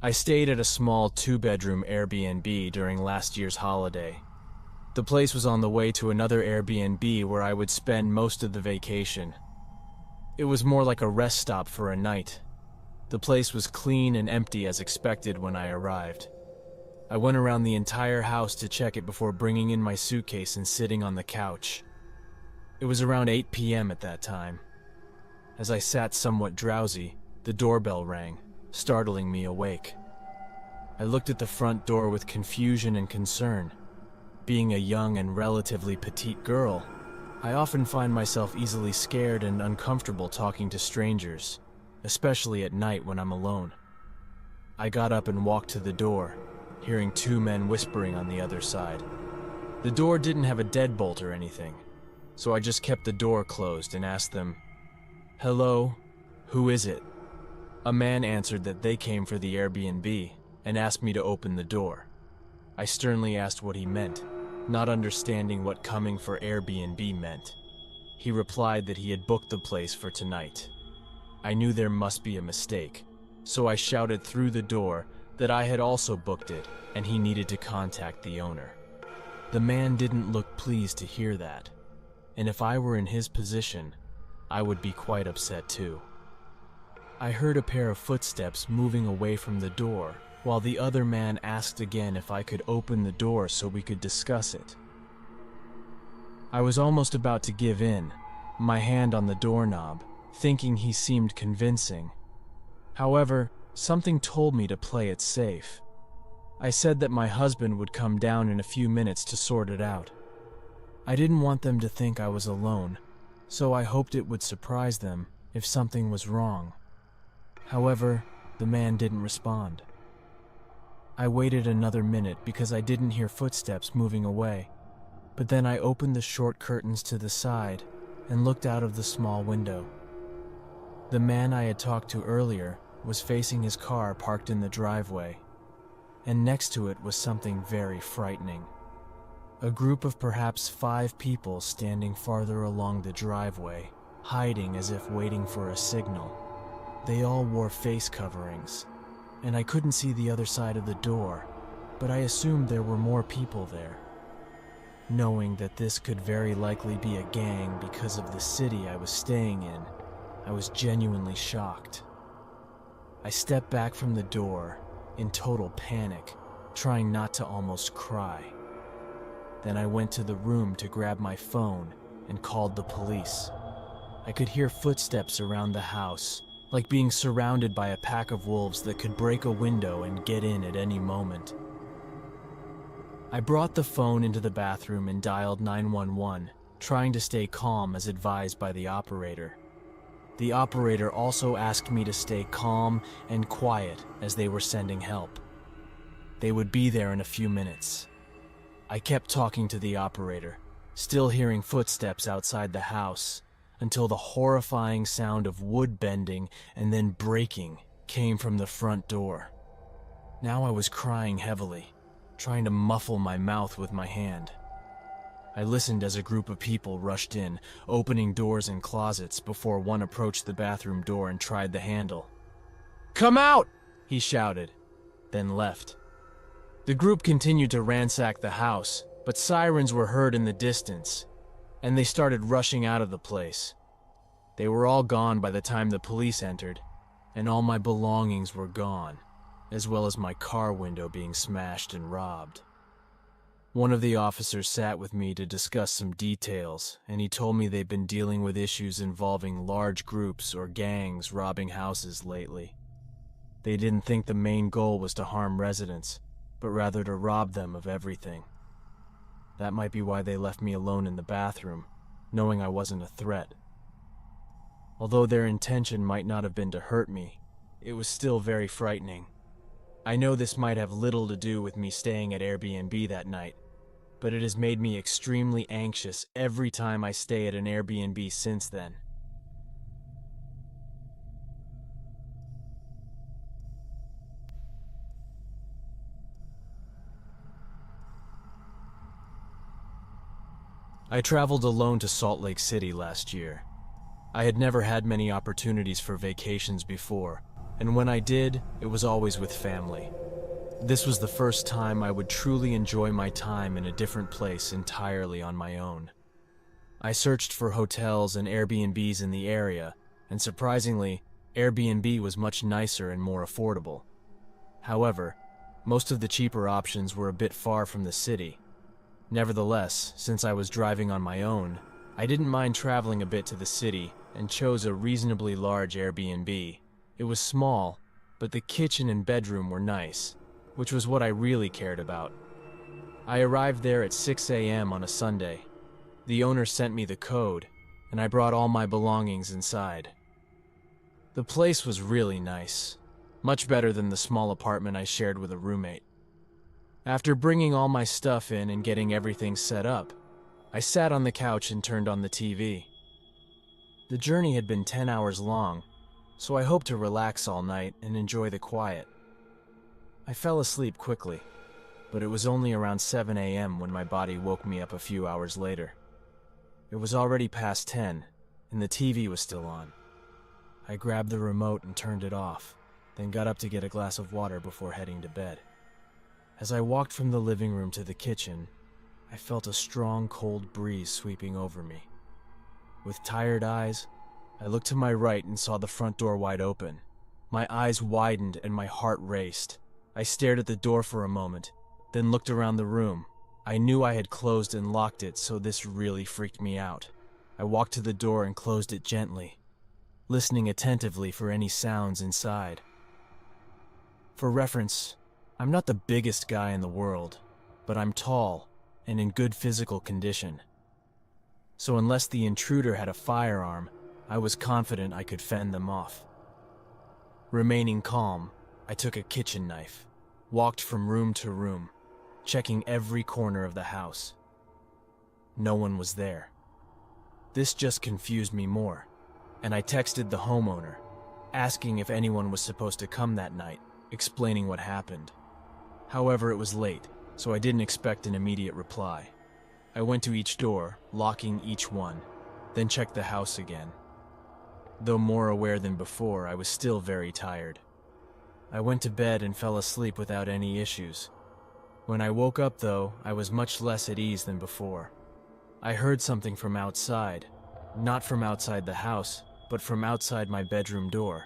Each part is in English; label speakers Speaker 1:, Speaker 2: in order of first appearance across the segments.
Speaker 1: I stayed at a small two-bedroom Airbnb during last year's holiday. The place was on the way to another Airbnb where I would spend most of the vacation. It was more like a rest stop for a night. The place was clean and empty as expected when I arrived. I went around the entire house to check it before bringing in my suitcase and sitting on the couch. It was around 8 p.m. at that time. As I sat somewhat drowsy, the doorbell rang, startling me awake. I looked at the front door with confusion and concern. Being a young and relatively petite girl, I often find myself easily scared and uncomfortable talking to strangers, especially at night when I'm alone. I got up and walked to the door, hearing two men whispering on the other side. The door didn't have a deadbolt or anything, so I just kept the door closed and asked them, "Hello, who is it?" A man answered that they came for the Airbnb and asked me to open the door. I sternly asked what he meant, not understanding what coming for Airbnb meant. He replied that he had booked the place for tonight. I knew there must be a mistake, so I shouted through the door that I had also booked it and he needed to contact the owner. The man didn't look pleased to hear that, and if I were in his position, I would be quite upset too. I heard a pair of footsteps moving away from the door, while the other man asked again if I could open the door so we could discuss it. I was almost about to give in, my hand on the doorknob, thinking he seemed convincing. However, something told me to play it safe. I said that my husband would come down in a few minutes to sort it out. I didn't want them to think I was alone, so I hoped it would surprise them if something was wrong. However, the man didn't respond. I waited another minute because I didn't hear footsteps moving away, but then I opened the short curtains to the side and looked out of the small window. The man I had talked to earlier was facing his car parked in the driveway, and next to it was something very frightening. A group of perhaps 5 people standing farther along the driveway, hiding as if waiting for a signal. They all wore face coverings, and I couldn't see the other side of the door, but I assumed there were more people there. Knowing that this could very likely be a gang because of the city I was staying in, I was genuinely shocked. I stepped back from the door, in total panic, trying not to almost cry. Then I went to the room to grab my phone and called the police. I could hear footsteps around the house, like being surrounded by a pack of wolves that could break a window and get in at any moment. I brought the phone into the bathroom and dialed 911, trying to stay calm as advised by the operator. The operator also asked me to stay calm and quiet as they were sending help. They would be there in a few minutes. I kept talking to the operator, still hearing footsteps outside the house, until the horrifying sound of wood bending and then breaking came from the front door. Now I was crying heavily, trying to muffle my mouth with my hand. I listened as a group of people rushed in, opening doors and closets before one approached the bathroom door and tried the handle. "Come out!" he shouted, then left. The group continued to ransack the house, but sirens were heard in the distance, and they started rushing out of the place. They were all gone by the time the police entered, and all my belongings were gone, as well as my car window being smashed and robbed. One of the officers sat with me to discuss some details, and he told me they'd been dealing with issues involving large groups or gangs robbing houses lately. They didn't think the main goal was to harm residents, but rather to rob them of everything. That might be why they left me alone in the bathroom, knowing I wasn't a threat. Although their intention might not have been to hurt me, it was still very frightening. I know this might have little to do with me staying at Airbnb that night, but it has made me extremely anxious every time I stay at an Airbnb since then. I traveled alone to Salt Lake City last year. I had never had many opportunities for vacations before, and when I did, it was always with family. This was the first time I would truly enjoy my time in a different place entirely on my own. I searched for hotels and Airbnbs in the area, and surprisingly, Airbnb was much nicer and more affordable. However, most of the cheaper options were a bit far from the city. Nevertheless, since I was driving on my own, I didn't mind traveling a bit to the city and chose a reasonably large Airbnb. It was small, but the kitchen and bedroom were nice, which was what I really cared about. I arrived there at 6 a.m. on a Sunday. The owner sent me the code, and I brought all my belongings inside. The place was really nice, much better than the small apartment I shared with a roommate. After bringing all my stuff in and getting everything set up, I sat on the couch and turned on the TV. The journey had been 10 hours long, so I hoped to relax all night and enjoy the quiet. I fell asleep quickly, but it was only around 7 a.m. when my body woke me up a few hours later. It was already past 10, and the TV was still on. I grabbed the remote and turned it off, then got up to get a glass of water before heading to bed. As I walked from the living room to the kitchen, I felt a strong, cold breeze sweeping over me. With tired eyes, I looked to my right and saw the front door wide open. My eyes widened and my heart raced. I stared at the door for a moment, then looked around the room. I knew I had closed and locked it, so this really freaked me out. I walked to the door and closed it gently, listening attentively for any sounds inside. For reference, I'm not the biggest guy in the world, but I'm tall and in good physical condition. So unless the intruder had a firearm, I was confident I could fend them off. Remaining calm, I took a kitchen knife, walked from room to room, checking every corner of the house. No one was there. This just confused me more, and I texted the homeowner, asking if anyone was supposed to come that night, explaining what happened. However, it was late, so I didn't expect an immediate reply. I went to each door, locking each one, then checked the house again. Though more aware than before, I was still very tired. I went to bed and fell asleep without any issues. When I woke up, though, I was much less at ease than before. I heard something from outside, not from outside the house, but from outside my bedroom door.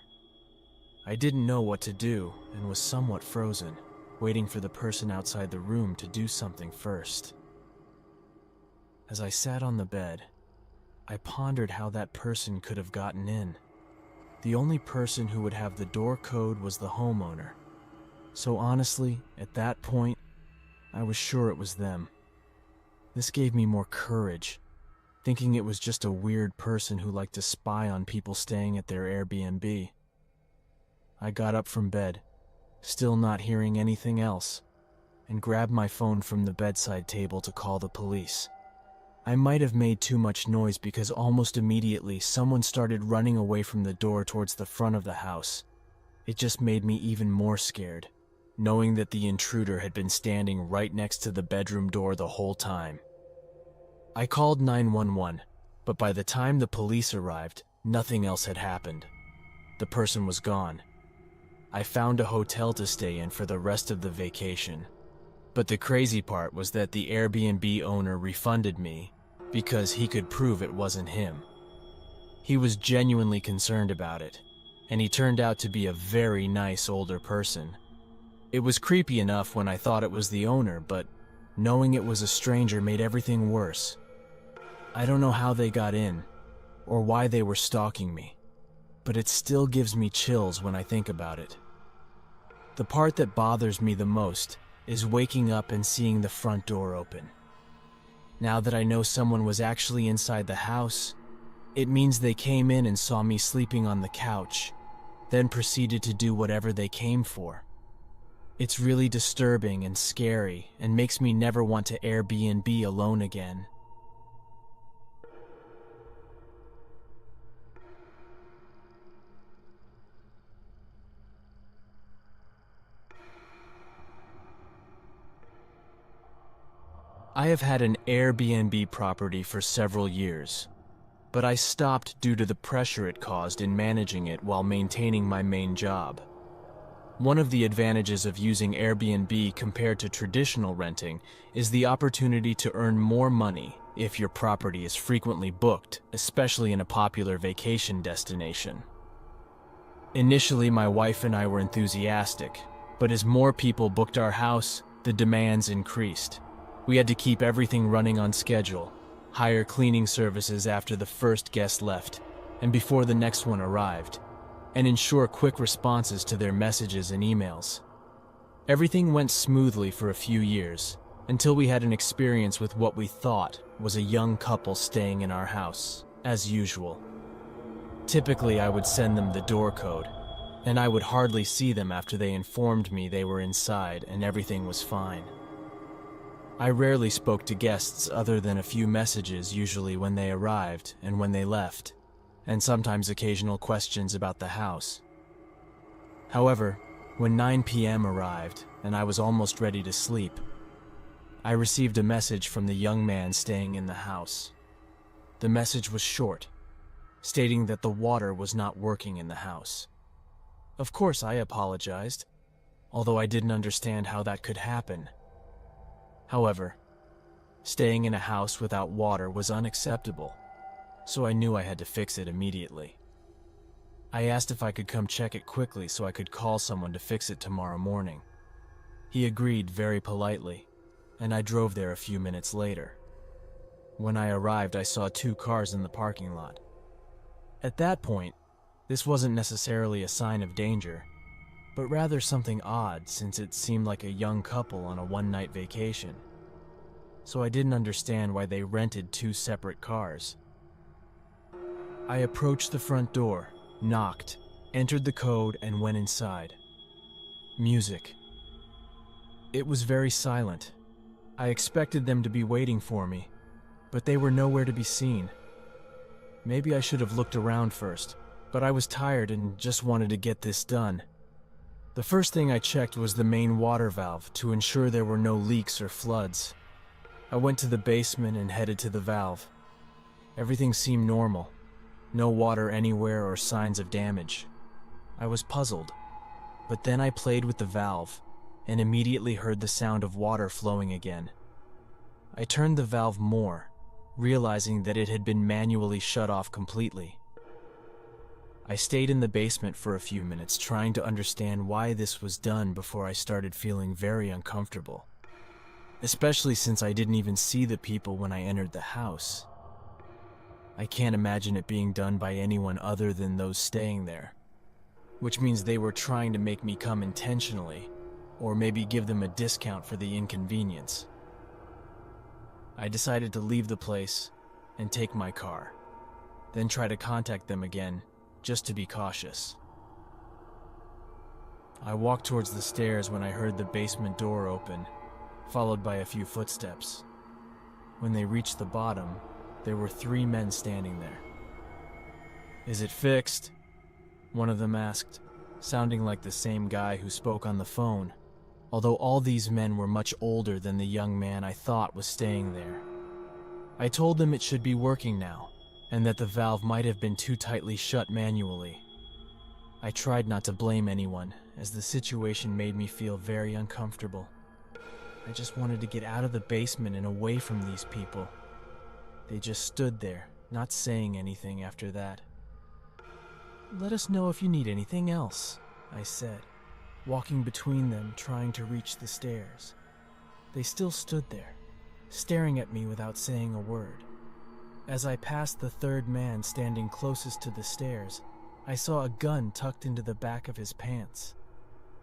Speaker 1: I didn't know what to do and was somewhat frozen, waiting for the person outside the room to do something first. As I sat on the bed, I pondered how that person could have gotten in. The only person who would have the door code was the homeowner. So honestly, at that point, I was sure it was them. This gave me more courage, thinking it was just a weird person who liked to spy on people staying at their Airbnb. I got up from bed, still not hearing anything else, and grabbed my phone from the bedside table to call the police. I might have made too much noise because almost immediately someone started running away from the door towards the front of the house. It just made me even more scared, knowing that the intruder had been standing right next to the bedroom door the whole time. I called 911, but by the time the police arrived, nothing else had happened. The person was gone. I found a hotel to stay in for the rest of the vacation. But the crazy part was that the Airbnb owner refunded me because he could prove it wasn't him. He was genuinely concerned about it, and he turned out to be a very nice older person. It was creepy enough when I thought it was the owner, but knowing it was a stranger made everything worse. I don't know how they got in, or why they were stalking me, but it still gives me chills when I think about it. The part that bothers me the most is waking up and seeing the front door open. Now that I know someone was actually inside the house, it means they came in and saw me sleeping on the couch, then proceeded to do whatever they came for. It's really disturbing and scary and makes me never want to Airbnb alone again. I have had an Airbnb property for several years. but I stopped due to the pressure it caused in managing it while maintaining my main job. One of the advantages of using Airbnb compared to traditional renting is the opportunity to earn more money if your property is frequently booked, especially in a popular vacation destination. Initially, my wife and I were enthusiastic, but as more people booked our house, the demands increased. We had to keep everything running on schedule, hire cleaning services after the first guest left and before the next one arrived, and ensure quick responses to their messages and emails. Everything went smoothly for a few years, until we had an experience with what we thought was a young couple staying in our house, as usual. Typically, I would send them the door code, and I would hardly see them after they informed me they were inside and everything was fine. I rarely spoke to guests other than a few messages, usually when they arrived and when they left, and sometimes occasional questions about the house. However, when 9 p.m. arrived and I was almost ready to sleep, I received a message from the young man staying in the house. The message was short, stating that the water was not working in the house. Of course, I apologized, although I didn't understand how that could happen. However, staying in a house without water was unacceptable, so I knew I had to fix it immediately. I asked if I could come check it quickly so I could call someone to fix it tomorrow morning. He agreed very politely, and I drove there a few minutes later. When I arrived, I saw 2 cars in the parking lot. At that point, this wasn't necessarily a sign of danger, but rather something odd since it seemed like a young couple on a one-night vacation. So I didn't understand why they rented 2 separate cars. I approached the front door, knocked, entered the code, and went inside. Music. It was very silent. I expected them to be waiting for me, but they were nowhere to be seen. Maybe I should have looked around first, but I was tired and just wanted to get this done. The first thing I checked was the main water valve to ensure there were no leaks or floods. I went to the basement and headed to the valve. Everything seemed normal. No water anywhere or signs of damage. I was puzzled, but then I played with the valve and immediately heard the sound of water flowing again. I turned the valve more, realizing that it had been manually shut off completely. I stayed in the basement for a few minutes trying to understand why this was done before I started feeling very uncomfortable, especially since I didn't even see the people when I entered the house. I can't imagine it being done by anyone other than those staying there, which means they were trying to make me come intentionally, or maybe give them a discount for the inconvenience. I decided to leave the place and take my car, then try to contact them again, just to be cautious. I walked towards the stairs when I heard the basement door open, followed by a few footsteps. When they reached the bottom, there were 3 men standing there. "Is it fixed?" one of them asked, sounding like the same guy who spoke on the phone, although all these men were much older than the young man I thought was staying there. I told them it should be working now, and that the valve might have been too tightly shut manually. I tried not to blame anyone, as the situation made me feel very uncomfortable. I just wanted to get out of the basement and away from these people. They just stood there, not saying anything after that. "Let us know if you need anything else," I said, walking between them trying to reach the stairs. They still stood there, staring at me without saying a word. As I passed the 3rd man standing closest to the stairs, I saw a gun tucked into the back of his pants.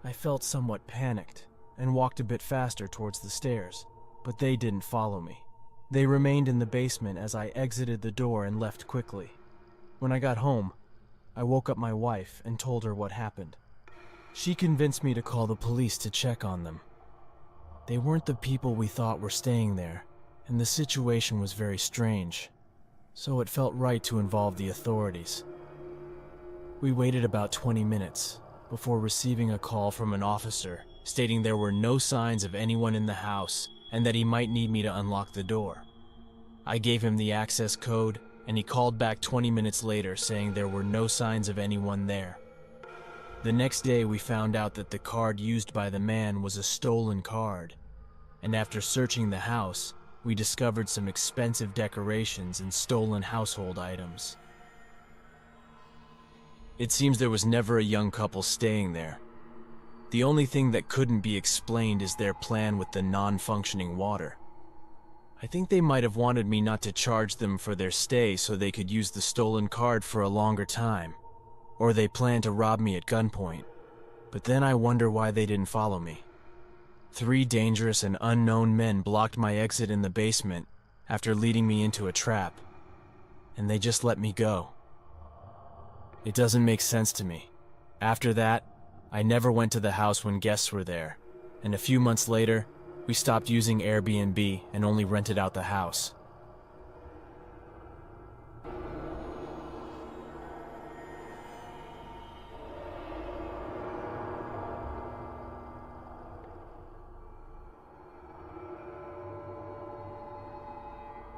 Speaker 1: I felt somewhat panicked and walked a bit faster towards the stairs, but they didn't follow me. They remained in the basement as I exited the door and left quickly. When I got home, I woke up my wife and told her what happened. She convinced me to call the police to check on them. They weren't the people we thought were staying there, and the situation was very strange, so it felt right to involve the authorities. We waited about 20 minutes before receiving a call from an officer stating there were no signs of anyone in the house and that he might need me to unlock the door. I gave him the access code and he called back 20 minutes later saying there were no signs of anyone there. The next day, we found out that the card used by the man was a stolen card, and after searching the house, we discovered some expensive decorations and stolen household items. It seems there was never a young couple staying there. The only thing that couldn't be explained is their plan with the non-functioning water. I think they might have wanted me not to charge them for their stay so they could use the stolen card for a longer time, or they planned to rob me at gunpoint. But then I wonder why they didn't follow me. 3 dangerous and unknown men blocked my exit in the basement after leading me into a trap, and they just let me go. It doesn't make sense to me. After that, I never went to the house when guests were there, and a few months later, we stopped using Airbnb and only rented out the house.